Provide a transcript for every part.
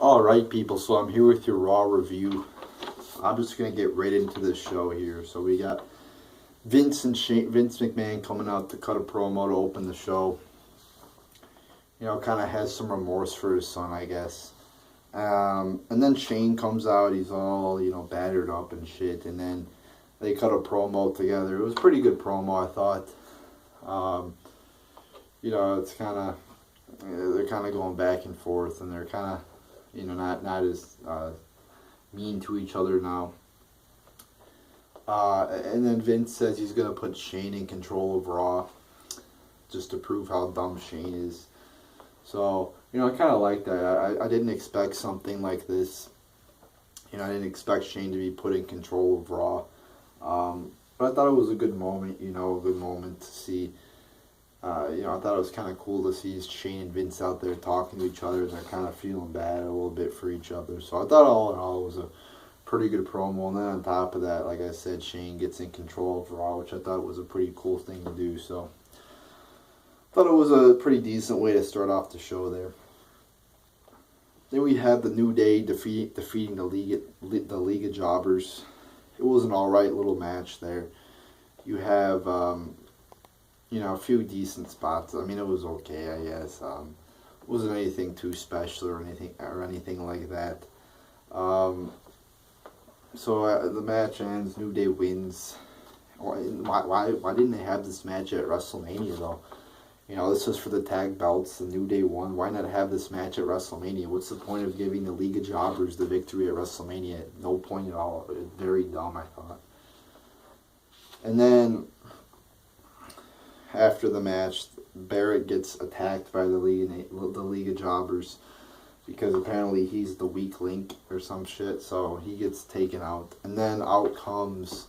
Alright, people, so I'm here with your Raw review. I'm just going to get right into the show here. So we got Vince McMahon coming out to cut a promo to open the show. You know, kind of has some remorse for his son, I guess. And then Shane comes out, he's all, battered up and shit. And then they cut a promo together. It was a pretty good promo, I thought. It's kind of, they're kind of going back and forth, and they're kind of, not as mean to each other now. And then Vince says he's going to put Shane in control of Raw just to prove how dumb Shane is. So, I kind of like that. I didn't expect something like this. I didn't expect Shane to be put in control of Raw. But I thought it was a good moment, a good moment to see. I thought it was kind of cool to see Shane and Vince out there talking to each other, and they're kind of feeling bad a little bit for each other. So I thought all in all it was a pretty good promo. And then on top of that, like I said, Shane gets in control of Raw, which I thought was a pretty cool thing to do. So I thought it was a pretty decent way to start off the show there. Then we have the New Day defeating the League of Jobbers. It was an alright little match there. You have a few decent spots. I mean, it was okay, I guess. It wasn't anything too special or anything like that. So the match ends. New Day wins. Why didn't they have this match at WrestleMania though? This was for the tag belts. The New Day won. Why not have this match at WrestleMania? What's the point of giving the League of Jobbers the victory at WrestleMania? No point at all. It was very dumb, I thought. And then after the match, Barrett gets attacked by the League of Jobbers because apparently he's the weak link or some shit. So he gets taken out, and then out comes,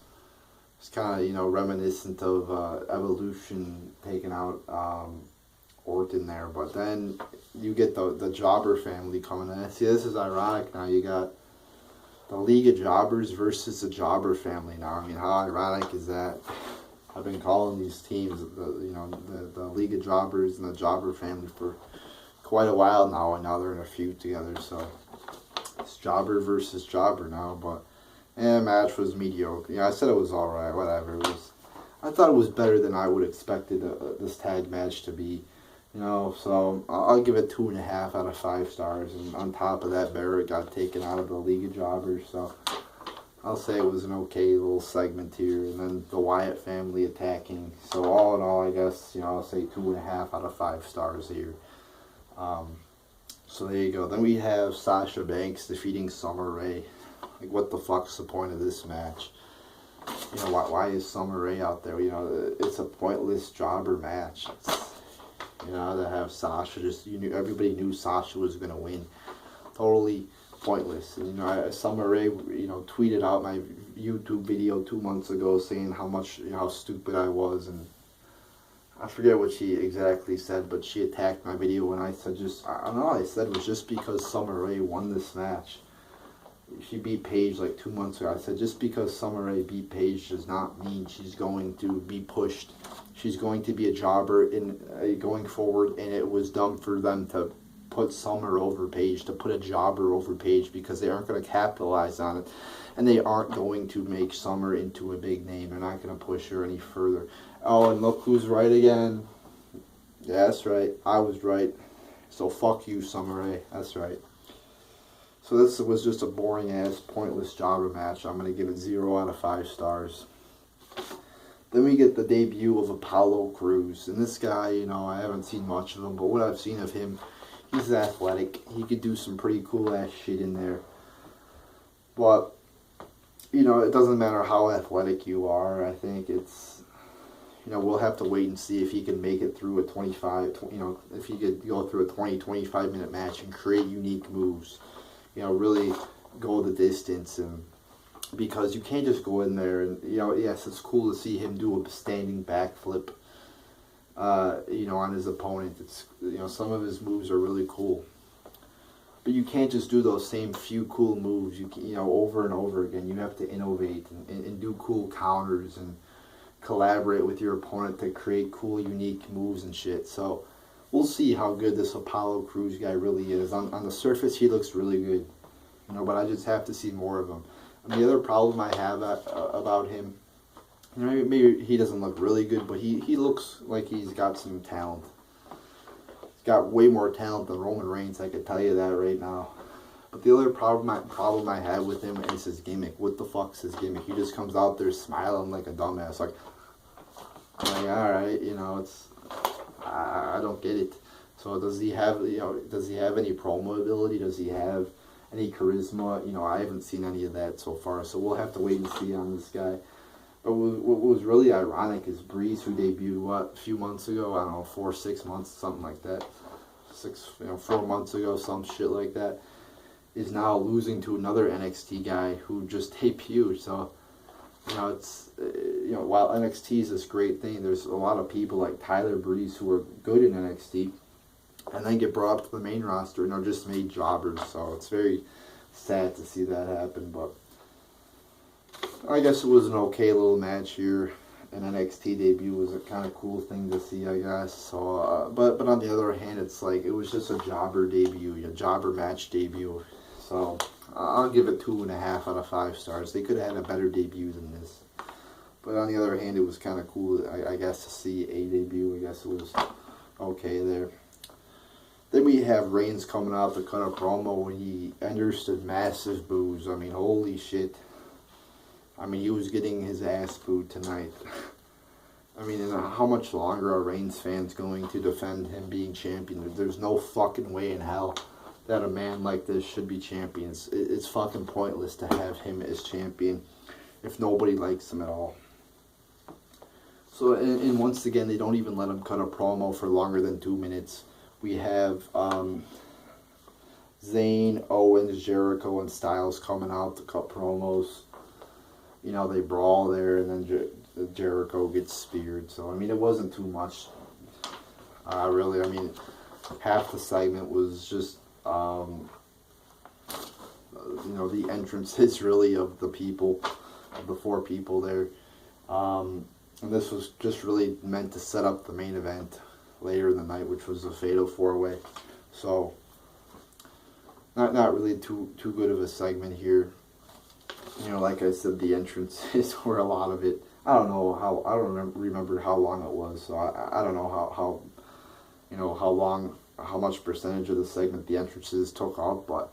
it's kind of reminiscent of Evolution taking out Orton there. But then you get the Jobber family coming in. See, this is ironic. Now you got the League of Jobbers versus the Jobber family. Now, I mean, how ironic is that? I've been calling these teams, the League of Jobbers and the Jobber family for quite a while now, and now they're in a feud together. So it's Jobber versus Jobber now, but match was mediocre. I said it was all right, whatever. I thought it was better than I would expected this tag match to be. So I'll give it 2.5 out of 5 stars. And on top of that, Barrett got taken out of the League of Jobbers, so I'll say it was an okay little segment here. And then the Wyatt family attacking. So all in all, I guess, I'll say 2.5 out of 5 stars here. So there you go. Then we have Sasha Banks defeating Summer Rae. Like, what the fuck's the point of this match? Why is Summer Rae out there? It's a pointless jobber match. To have Sasha everybody knew Sasha was going to win. Totally pointless. And, Summer Rae, tweeted out my YouTube video 2 months ago saying how stupid I was, and I forget what she exactly said, but she attacked my video, and I said I don't know, all I said was just because Summer Rae won this match. She beat Paige like 2 months ago. I said just because Summer Rae beat Paige does not mean she's going to be pushed. She's going to be a jobber going forward, and it was dumb for them to put Summer over Paige, to put a jobber over Paige, because they aren't going to capitalize on it, and they aren't going to make Summer into a big name. They're not going to push her any further. Oh, and look who's right again. Yeah, that's right. I was right. So fuck you, Summer Rae. That's right. So this was just a boring-ass, pointless jobber match. I'm going to give it 0 out of 5 stars. Then we get the debut of Apollo Crews. And this guy, I haven't seen much of him, but what I've seen of him, he's athletic. He could do some pretty cool-ass shit in there. But, it doesn't matter how athletic you are. I think it's, we'll have to wait and see if he can make it through a 25, if he could go through a 20-25 minute match and create unique moves. Really go the distance, and because you can't just go in there and, yes, it's cool to see him do a standing backflip, on his opponent. It's, some of his moves are really cool, but you can't just do those same few cool moves, over and over again. You have to innovate and do cool counters and collaborate with your opponent to create cool, unique moves and shit. So we'll see how good this Apollo Crews guy really is. On the surface, he looks really good, you know, but I just have to see more of him. And the other problem I have about him, you know, maybe he doesn't look really good, but he looks like he's got some talent. He's got way more talent than Roman Reigns, I can tell you that right now. But the other problem I have with him is his gimmick. What the fuck's his gimmick? He just comes out there smiling like a dumbass. Like, I'm like, all right, you know, I don't get it. So does he have any promo ability? Does he have any charisma? You know, I haven't seen any of that so far. So we'll have to wait and see on this guy. But what was really ironic is Breeze, who debuted, a few months ago? I don't know, 4 or 6 months, something like that. 4 months ago, some shit like that. Is now losing to another NXT guy who just debuted. So, you know, it's, you know, while NXT is this great thing, there's a lot of people like Tyler Breeze who are good in NXT and then get brought up to the main roster and are just made jobbers. So it's very sad to see that happen. But I guess it was an okay little match here. An NXT debut was a kind of cool thing to see, I guess. So, but on the other hand, it's like it was just a jobber debut, a jobber match debut. So I'll give it 2.5 out of 5 stars. They could have had a better debut than this. But on the other hand, it was kind of cool, I guess, to see a debut. I guess it was okay there. Then we have Reigns coming out to cut a promo when he understood massive boos. I mean, holy shit. I mean, he was getting his ass booed tonight. I mean, and how much longer are Reigns fans going to defend him being champion? There's no fucking way in hell that a man like this should be champion. It's fucking pointless to have him as champion if nobody likes him at all. So, and once again, they don't even let him cut a promo for longer than 2 minutes. We have Zayn, Owens, Jericho, and Styles coming out to cut promos. You know, they brawl there, and then Jericho gets speared. So, I mean, it wasn't too much. Really, I mean, half the segment was just, you know, the entrances really of the people, of the 4 people there. And this was just really meant to set up the main event later in the night, which was a fatal 4-way. So, not really too good of a segment here. You know, like I said, the entrances were a lot of it. I don't remember how long it was. So I don't know how you know, how much percentage of the segment the entrances took up, but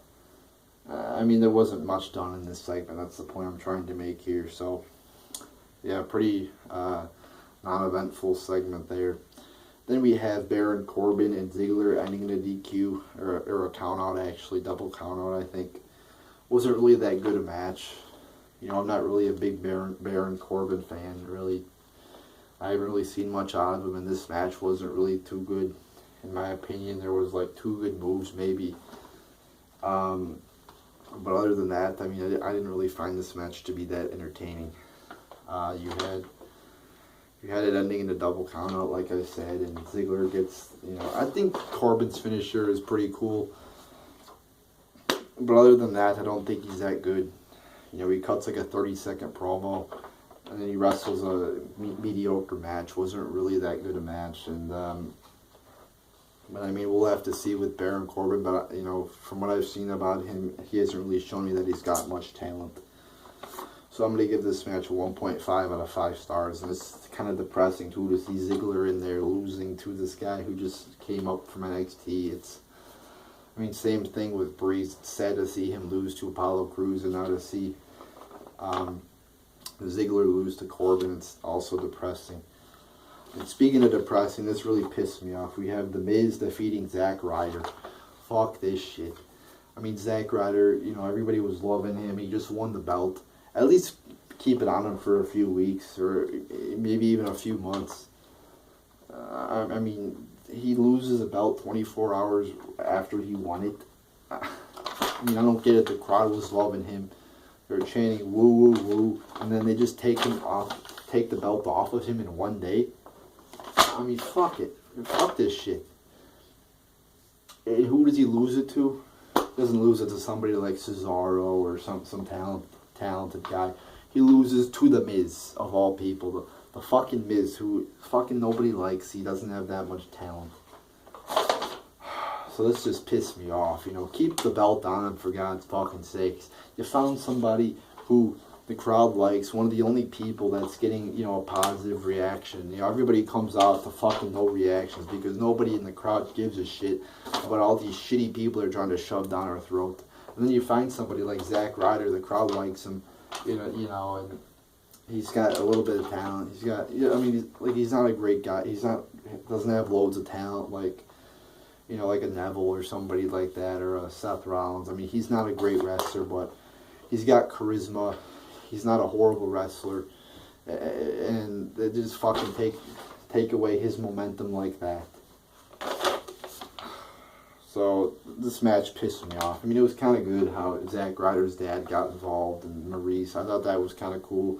I mean, there wasn't much done in this segment. That's the point I'm trying to make here. So, yeah, pretty non-eventful segment there. Then we have Baron Corbin and Ziggler ending in a DQ, or a count-out, actually, double count-out, I think. Wasn't really that good a match. You know, I'm not really a big Baron Corbin fan, really. I haven't really seen much out of him, and this match wasn't really too good. In my opinion, there was like 2 good moves, maybe. But other than that, I mean, I didn't really find this match to be that entertaining. You had it ending in a double countout, like I said, and Ziggler gets, you know, I think Corbin's finisher is pretty cool. But other than that, I don't think he's that good. You know, he cuts like a 30-second promo, and then he wrestles a mediocre match. Wasn't really that good a match, and but I mean, we'll have to see with Baron Corbin. But you know, from what I've seen about him, he hasn't really shown me that he's got much talent. So I'm gonna give this match a 1.5 out of 5 stars, and it's kind of depressing too to see Ziggler in there losing to this guy who just came up from NXT. I mean, same thing with Breeze. It's sad to see him lose to Apollo Crews, and now to see Ziggler lose to Corbin. It's also depressing. And speaking of depressing, this really pissed me off. We have The Miz defeating Zack Ryder. Fuck this shit. I mean, Zack Ryder, you know, everybody was loving him. He just won the belt. At least keep it on him for a few weeks, or maybe even a few months. I mean, he loses a belt 24 hours after he won it. I mean, I don't get it. The crowd was loving him. They're chanting woo woo woo, and then they just take the belt off of him in one day. I mean, fuck it. Fuck this shit. And who does he lose it to? He doesn't lose it to somebody like Cesaro or some talented guy. He loses to The Miz, of all people. The fucking Miz, who fucking nobody likes. He doesn't have that much talent. So this just pissed me off. You know, keep the belt on him for God's fucking sakes. You found somebody who the crowd likes, one of the only people that's getting, you know, a positive reaction. You know, everybody comes out to fucking no reactions because nobody in the crowd gives a shit about all these shitty people they're trying to shove down our throat. And then you find somebody like Zack Ryder, the crowd likes him, you know, and he's got a little bit of talent. He's got, you know, I mean, he's not a great guy. Doesn't have loads of talent like, you know, like a Neville or somebody like that, or a Seth Rollins. I mean, he's not a great wrestler, but he's got charisma. He's not a horrible wrestler, and they just fucking take away his momentum like that. So this match pissed me off. I mean, it was kind of good how Zack Ryder's dad got involved and Maurice. I thought that was kind of cool,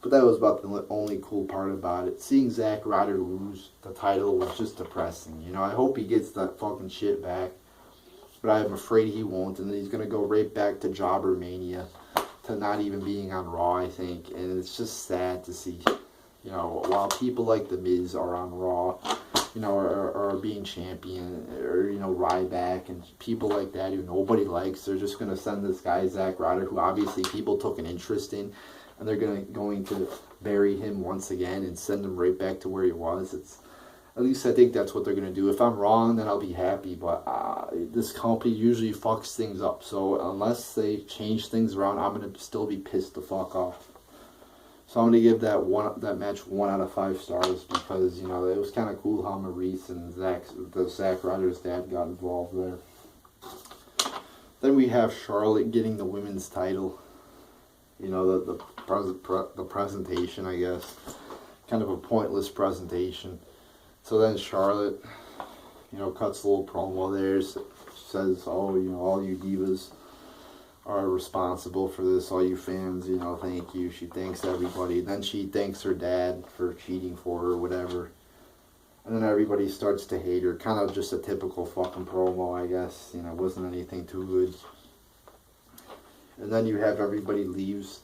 but that was about the only cool part about it. Seeing Zack Ryder lose the title was just depressing. You know, I hope he gets that fucking shit back, but I'm afraid he won't, and he's gonna go right back to Jobber Mania. To not even being on Raw, I think, and it's just sad to see, you know, while people like The Miz are on Raw, you know, are being champion, or, you know, Ryback and people like that who nobody likes, they're just going to send this guy, Zack Ryder, who obviously people took an interest in, and they're going to bury him once again and send him right back to where he was. At least I think that's what they're going to do. If I'm wrong, then I'll be happy. But this company usually fucks things up. So unless they change things around, I'm going to still be pissed the fuck off. So I'm going to give that match 1 out of 5 stars because, you know, it was kind of cool how Maurice and Zack Ryder's dad got involved there. Then we have Charlotte getting the women's title. You know, the presentation, I guess. Kind of a pointless presentation. So then Charlotte, you know, cuts a little promo there, says, oh, you know, all you divas are responsible for this, all you fans, you know, thank you. She thanks everybody. Then she thanks her dad for cheating for her or whatever. And then everybody starts to hate her. Kind of just a typical fucking promo, I guess. You know, it wasn't anything too good. And then you have everybody leaves.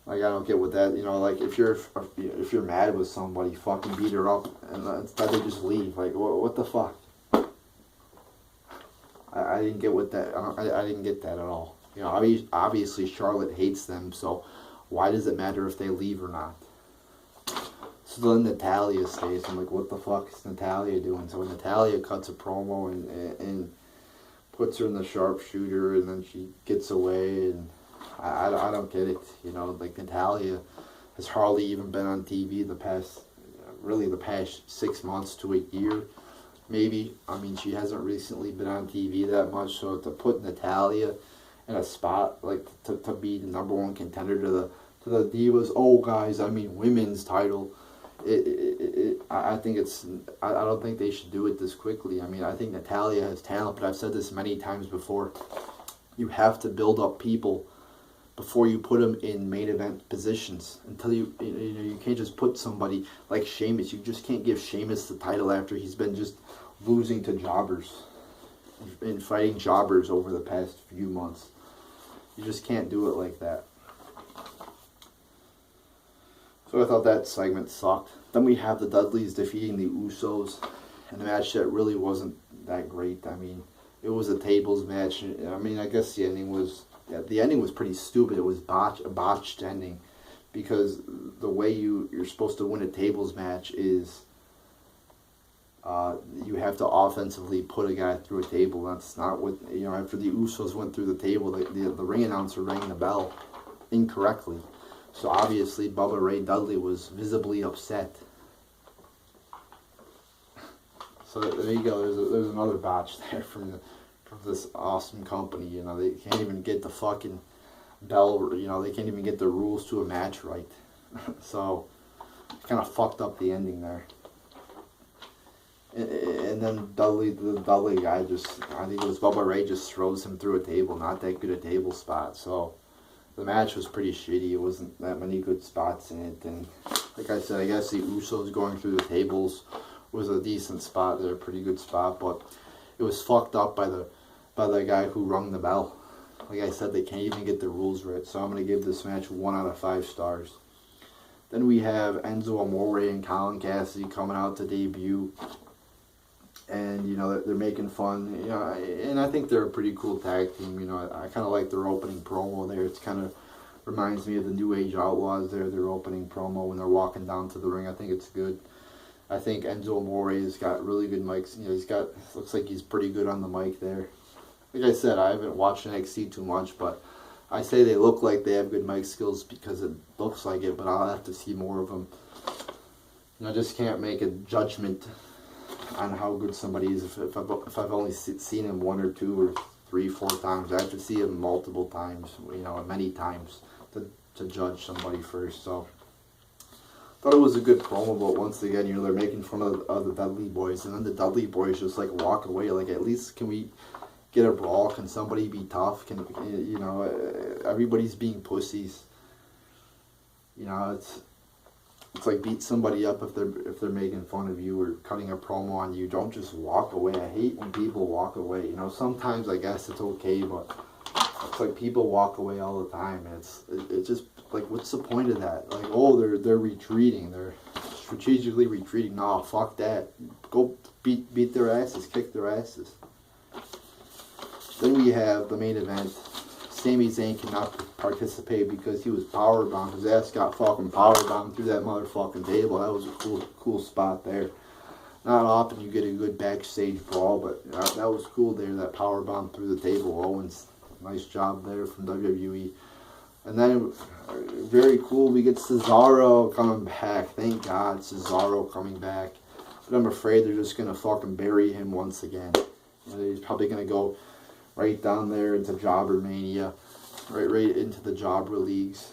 Like, I don't get what that, you know, like, if you're mad with somebody, fucking beat her up, and instead they just leave. Like, what the fuck? I didn't get what that, I didn't get that at all. You know, obviously Charlotte hates them, so why does it matter if they leave or not? So then Natalya stays. I'm like, what the fuck is Natalya doing? So Natalya cuts a promo and puts her in the sharpshooter, and then she gets away, and I don't get it, you know, like Natalya has hardly even been on TV the past 6 months to a year, maybe. I mean, she hasn't recently been on TV that much, so to put Natalya in a spot, like, to be the number 1 contender to the Divas, oh guys, I mean women's title, I think I don't think they should do it this quickly. I mean, I think Natalya has talent, but I've said this many times before, you have to build up people before you put them in main event positions. Until you know, you can't just put somebody like Sheamus. You just can't give Sheamus the title after he's been just losing to jobbers and fighting jobbers over the past few months. You just can't do it like that. So I thought that segment sucked. Then we have the Dudleys defeating the Usos in a match that really wasn't that great. I mean, it was a tables match. I mean, I guess the ending was pretty stupid. It was a botched ending, because the way you're supposed to win a tables match is you have to offensively put a guy through a table. That's not what, you know, after the Usos went through the table, the ring announcer rang the bell incorrectly. So obviously Bubba Ray Dudley was visibly upset. So there you go. There's another botch there from this awesome company. You know, they can't even get the fucking bell. You know, they can't even get the rules to a match right. So kind of fucked up the ending there. And then the Dudley guy I think it was Bubba Ray, just throws him through a table. Not that good a table spot. So the match was pretty shitty. It wasn't that many good spots in it. And like I said, I guess the Usos going through the tables was a decent spot. They're a pretty good spot, but it was fucked up by the guy who rung the bell. Like I said, they can't even get the rules right. So I'm going to give this match 1 out of 5 stars. Then we have Enzo Amore and Colin Cassidy coming out to debut. and you know they're making fun. You know, and I think they're a pretty cool tag team. You know, I kind of like their opening promo there. It's kind of reminds me of the New Age Outlaws there. Their opening promo when they're walking down to the ring. I think it's good. I think Enzo Amore has got really good mics. You know, looks like he's pretty good on the mic there. Like I said, I haven't watched NXT too much, but I say they look like they have good mic skills because it looks like it, but I'll have to see more of them. You know, I just can't make a judgment on how good somebody is if I've only seen him 1 or 2 or 3, 4 times. I have to see him multiple times, you know, many times to judge somebody first. So thought it was a good promo, but once again, you know, they're making fun of the Dudley Boys, and then the Dudley Boys just like walk away. Like, at least can we get a brawl? Can somebody be tough? Can, you know, everybody's being pussies. You know, it's like beat somebody up if they're making fun of you or cutting a promo on you. Don't just walk away. I hate when people walk away. You know, sometimes I guess it's okay, but it's like people walk away all the time, and it's just like, what's the point of that? Like, oh, they're retreating. They're strategically retreating. No, fuck that. Go beat their asses, kick their asses. Then we have the main event. Sami Zayn cannot participate because he was powerbombed. His ass got fucking powerbombed through that motherfucking table. That was a cool spot there. Not often you get a good backstage brawl, but that was cool there, that powerbomb through the table. Owens, nice job there from WWE. And then, very cool, we get Cesaro coming back. Thank God, Cesaro coming back. But I'm afraid they're just going to fucking bury him once again. You know, he's probably going to go right down there into Jobber Mania. Right into the Jobber Leagues.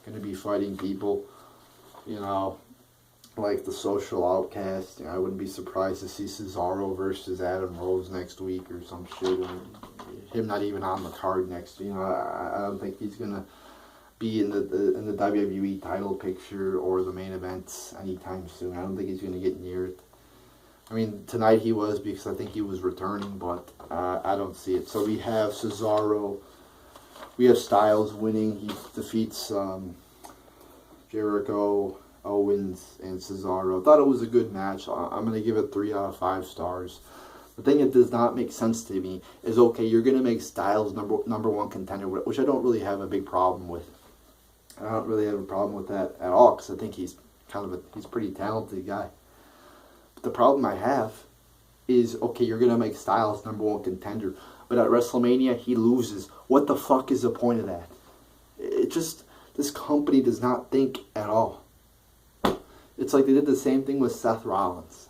Going to be fighting people, you know, like the Social Outcast. You know, I wouldn't be surprised to see Cesaro versus Adam Rose next week or some shit. And him not even on the card next. You know, I don't think he's going to be in the WWE title picture or the main events anytime soon. I don't think he's going to get near it. I mean, tonight he was because I think he was returning, but I don't see it. So we have Cesaro. We have Styles winning. He defeats Jericho, Owens, and Cesaro. I thought it was a good match. I'm going to give it 3 out of 5 stars. The thing that does not make sense to me is, okay, you're going to make Styles number 1 contender, which I don't really have a big problem with. I don't really have a problem with that at all because I think he's he's a pretty talented guy. But the problem I have is, okay, you're going to make Styles number 1 contender, but at WrestleMania he loses. What the fuck is the point of that? This company does not think at all. It's like they did the same thing with Seth Rollins.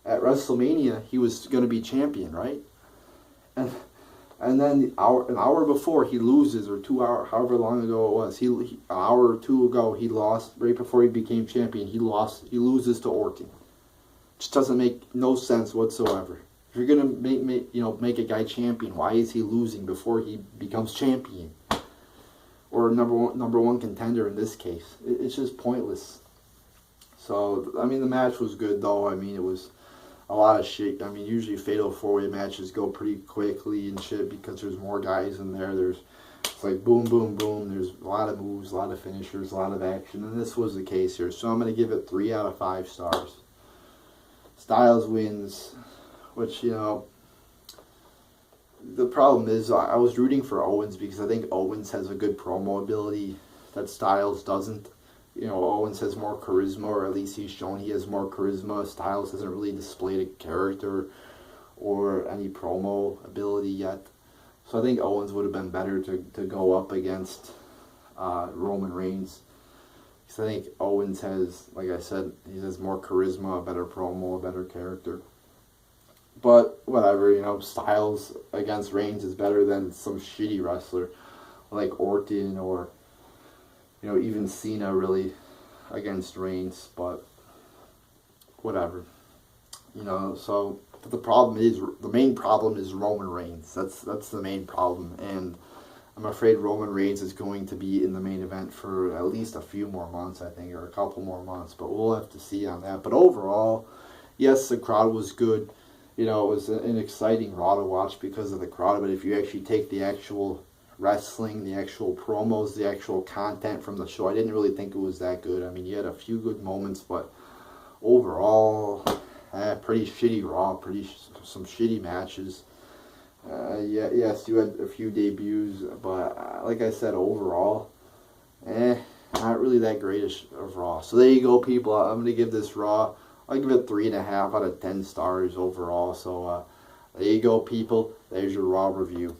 At WrestleMania, he was going to be champion, right? And then an hour before he loses, or 2 hours, however long ago it was, an hour or 2 ago he lost. Right before he became champion, he loses to Orton. Just doesn't make no sense whatsoever. If you're gonna make a guy champion, why is he losing before he becomes champion? Or number one contender in this case. It's just pointless. So I mean, the match was good though. I mean, it was a lot of shit. I mean, usually fatal 4-way matches go pretty quickly and shit because there's more guys in there. It's like boom, boom, boom. There's a lot of moves, a lot of finishers, a lot of action, and this was the case here. So I'm going to give it 3 out of 5 stars. Styles wins, which, you know, the problem is I was rooting for Owens because I think Owens has a good promo ability that Styles doesn't. You know, Owens has more charisma, or at least he's shown he has more charisma. Styles hasn't really displayed a character or any promo ability yet. So I think Owens would have been better to go up against Roman Reigns. Because I think Owens has, like I said, he has more charisma, a better promo, a better character. But whatever, you know, Styles against Reigns is better than some shitty wrestler like Orton or, you know, even Cena really against Reigns, but whatever. You know, so but the main problem is Roman Reigns. That's the main problem, and I'm afraid Roman Reigns is going to be in the main event for at least a few more months, I think, or a couple more months, but we'll have to see on that. But overall, yes, the crowd was good. You know, it was an exciting Raw to watch because of the crowd, but if you actually take the actual wrestling, the actual promos, the actual content from the show, I didn't really think it was that good. I mean, you had a few good moments, but overall, Pretty shitty Raw, some shitty matches. Yes, you had a few debuts, but like I said, overall, not really that great of Raw. So there you go, people. I'm gonna give this Raw. I'll give it 3.5 out of 10 stars overall. So there you go, people. There's your Raw review.